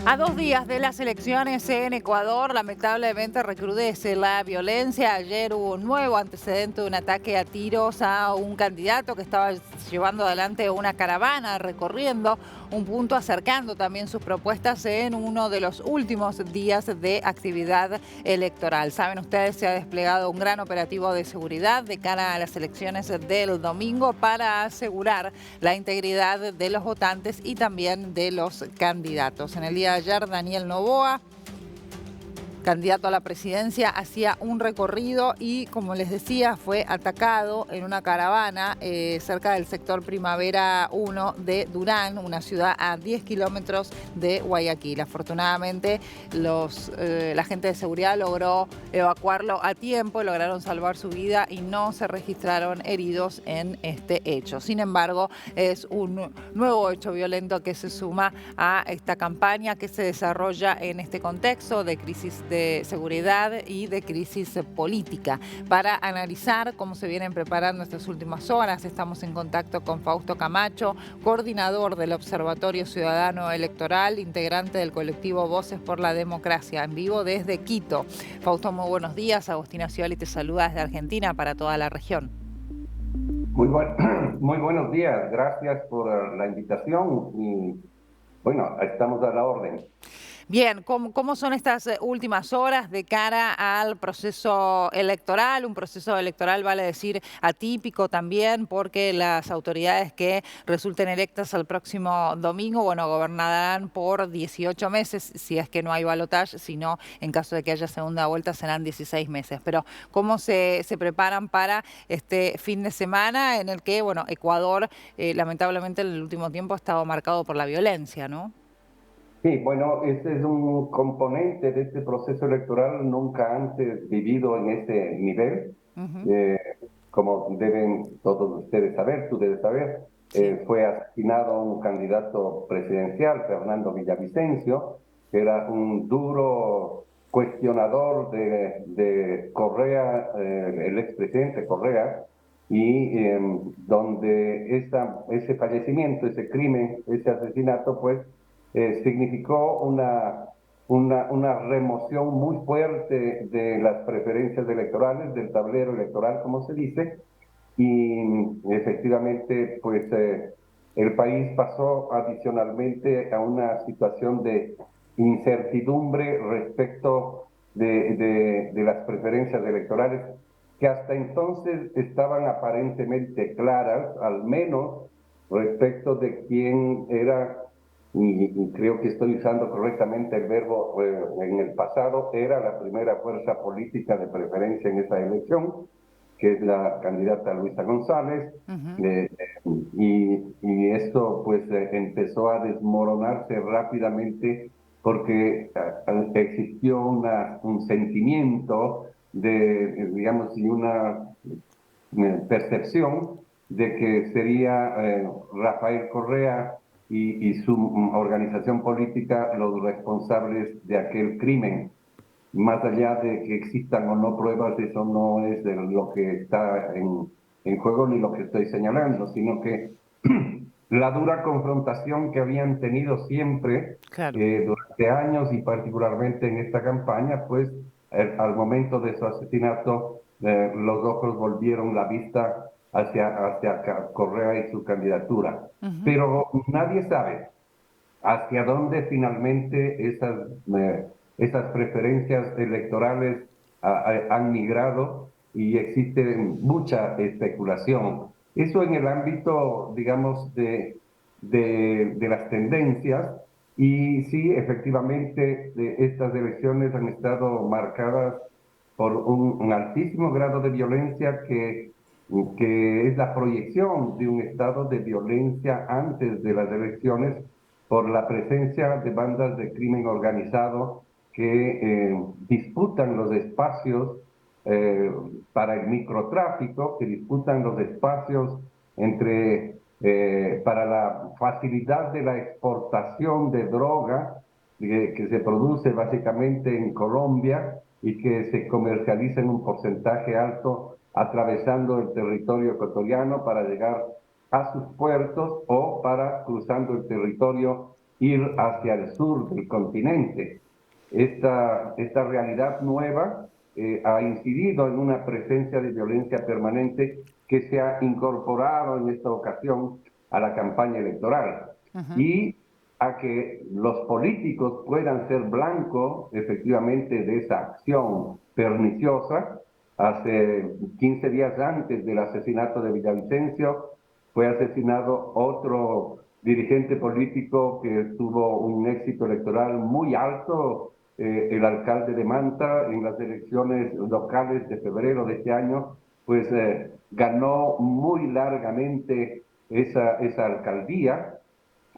A 2 días de las elecciones en Ecuador, lamentablemente recrudece la violencia. Ayer hubo un nuevo antecedente de un ataque a tiros a un candidato que estaba llevando adelante una caravana recorriendo un punto, acercando también sus propuestas en uno de los últimos días de actividad electoral. Saben ustedes, se ha desplegado un gran operativo de seguridad de cara a las elecciones del domingo para asegurar la integridad de los votantes y también de los candidatos. En el día de ayer, Daniel Noboa, candidato a la presidencia, hacía un recorrido y, como les decía, fue atacado en una caravana cerca del sector Primavera 1 de Durán, una ciudad a 10 kilómetros de Guayaquil. Afortunadamente, la gente de seguridad logró evacuarlo a tiempo, lograron salvar su vida y no se registraron heridos en este hecho. Sin embargo, es un nuevo hecho violento que se suma a esta campaña que se desarrolla en este contexto de crisis de seguridad y de crisis política. Para analizar cómo se vienen preparando estas últimas horas, estamos en contacto con Fausto Camacho, coordinador del Observatorio Ciudadano Electoral, integrante del colectivo Voces por la Democracia, en vivo desde Quito. Fausto, muy buenos días. Agustina Scioli te saluda desde Argentina para toda la región. Muy buenos días, gracias por la invitación y bueno, estamos a la orden. Bien, ¿cómo son estas últimas horas de cara al proceso electoral? Un proceso electoral, vale decir, atípico también, porque las autoridades que resulten electas el próximo domingo, bueno, gobernarán por 18 meses, si es que no hay balotaje, sino en caso de que haya segunda vuelta serán 16 meses. Pero ¿cómo se preparan para este fin de semana en el que, bueno, Ecuador lamentablemente en el último tiempo ha estado marcado por la violencia, ¿no? Sí, bueno, este es un componente de este proceso electoral nunca antes vivido en ese nivel. Ujú. Eh, Como deben todos ustedes saber, tú debes saber, Sí. fue asesinado un candidato presidencial, Fernando Villavicencio, que era un duro cuestionador de Correa, el expresidente Correa, y donde ese fallecimiento, ese crimen, ese asesinato, pues significó una remoción muy fuerte de las preferencias electorales, del tablero electoral, como se dice, y efectivamente, pues el país pasó adicionalmente a una situación de incertidumbre respecto de las preferencias electorales que hasta entonces estaban aparentemente claras, al menos respecto de quién era, y creo que estoy usando correctamente el verbo en el pasado, era la primera fuerza política de preferencia en esa elección, que es la candidata Luisa González, Ujú. y esto pues empezó a desmoronarse rápidamente porque existió un sentimiento digamos, y una percepción de que sería Rafael Correa y su organización política los responsables de aquel crimen. Más allá de que existan o no pruebas, eso no es de lo que está en juego ni lo que estoy señalando, sino que la dura confrontación que habían tenido siempre Claro. durante años y particularmente en esta campaña, pues al momento de su asesinato, los ojos volvieron la vista hacia Correa y su candidatura. Ujú. Pero nadie sabe hacia dónde finalmente esas preferencias electorales han migrado y existe mucha especulación. Eso en el ámbito, digamos, de las tendencias y sí, efectivamente, estas elecciones han estado marcadas por un altísimo grado de violencia que es la proyección de un estado de violencia antes de las elecciones por la presencia de bandas de crimen organizado que disputan los espacios eh, para el microtráfico, que disputan los espacios para la facilidad de la exportación de droga que se produce básicamente en Colombia y que se comercializa en un porcentaje alto atravesando el territorio ecuatoriano para llegar a sus puertos o para cruzando el territorio ir hacia el sur del continente. Esta realidad nueva ha incidido en una presencia de violencia permanente que se ha incorporado en esta ocasión a la campaña electoral y a que los políticos puedan ser blanco efectivamente de esa acción perniciosa. Hace 15 días antes del asesinato de Villavicencio fue asesinado otro dirigente político que tuvo un éxito electoral muy alto, el alcalde de Manta, en las elecciones locales de febrero de este año, pues ganó muy largamente esa alcaldía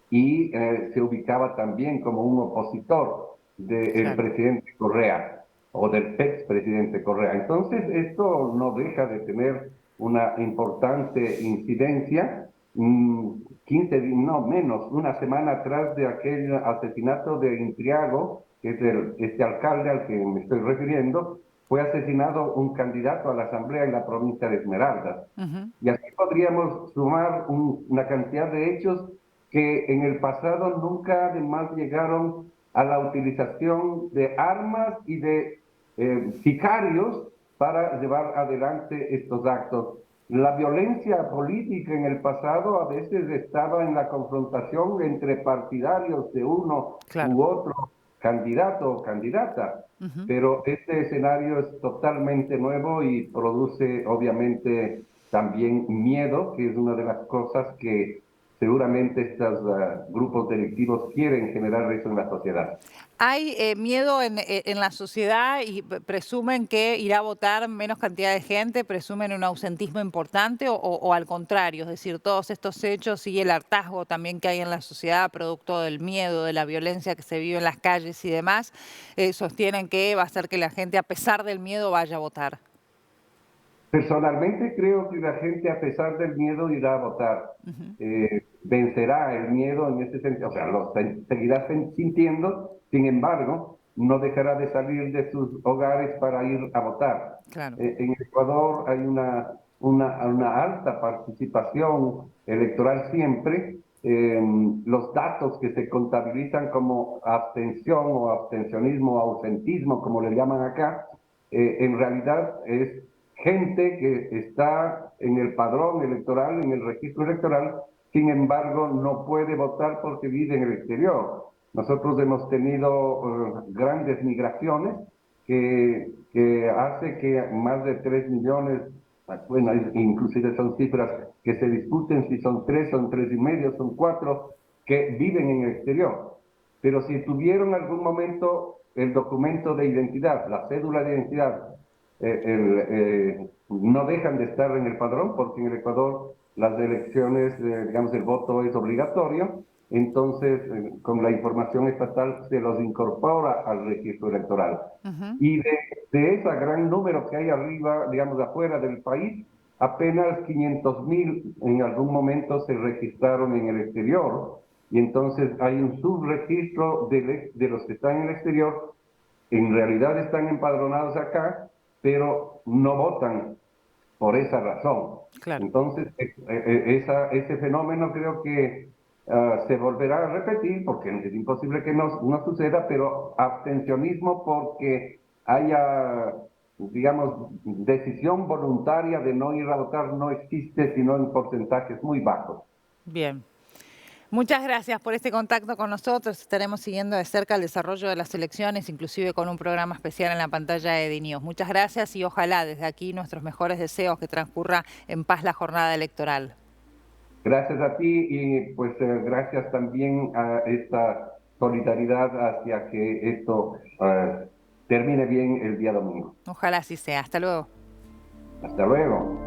y se ubicaba también como un opositor del Claro. presidente Correa o del expresidente Correa. Entonces, esto no deja de tener una importante incidencia. 15, no menos, una semana atrás de aquel asesinato de Intriago, que es este alcalde al que me estoy refiriendo, fue asesinado un candidato a la asamblea en la provincia de Esmeraldas. Ujú. Y así podríamos sumar una cantidad de hechos que en el pasado nunca además llegaron a la utilización de armas y de sicarios para llevar adelante estos actos. La violencia política en el pasado a veces estaba en la confrontación entre partidarios de uno Claro. u otro candidato o candidata, Ujú. pero este escenario es totalmente nuevo y produce obviamente también miedo, que es una de las cosas que seguramente estos grupos delictivos quieren generar eso en la sociedad. Hay miedo en la sociedad y presumen que irá a votar menos cantidad de gente, presumen un ausentismo importante o al contrario, es decir, todos estos hechos y el hartazgo también que hay en la sociedad producto del miedo, de la violencia que se vive en las calles y demás, sostienen que va a hacer que la gente a pesar del miedo vaya a votar. Personalmente creo que la gente, a pesar del miedo, irá a votar. Vencerá el miedo en ese sentido, o sea, lo seguirá sintiendo, sin embargo, no dejará de salir de sus hogares para ir a votar. Claro. En Ecuador hay una alta participación electoral siempre. Los datos que se contabilizan como abstención o abstencionismo o ausentismo, como le llaman acá, en realidad es gente que está en el padrón electoral, en el registro electoral, sin embargo no puede votar porque vive en el exterior. Nosotros hemos tenido grandes migraciones que hace que más de 3 millones, bueno, inclusive son cifras que se discuten si son 3, son 3,5, son 4, que viven en el exterior. Pero si tuvieron algún momento el documento de identidad, la cédula de identidad, no dejan de estar en el padrón porque en el Ecuador las elecciones, digamos, el voto es obligatorio, entonces con la información estatal se los incorpora al registro electoral. Ujú. Y de ese gran número que hay arriba, digamos, afuera del país, apenas 500.000 en algún momento se registraron en el exterior, y entonces hay un subregistro de los que están en el exterior, en realidad están empadronados acá, pero no votan por esa razón. Claro. Entonces, ese fenómeno creo que se volverá a repetir, porque es imposible que no suceda, pero abstencionismo porque haya, digamos, decisión voluntaria de no ir a votar no existe, sino en porcentajes muy bajos. Bien. Muchas gracias por este contacto con nosotros. Estaremos siguiendo de cerca el desarrollo de las elecciones, inclusive con un programa especial en la pantalla de DNews. Muchas gracias y ojalá desde aquí nuestros mejores deseos que transcurra en paz la jornada electoral. Gracias a ti y pues gracias también a esta solidaridad hacia que esto termine bien el día domingo. Ojalá así sea. Hasta luego. Hasta luego.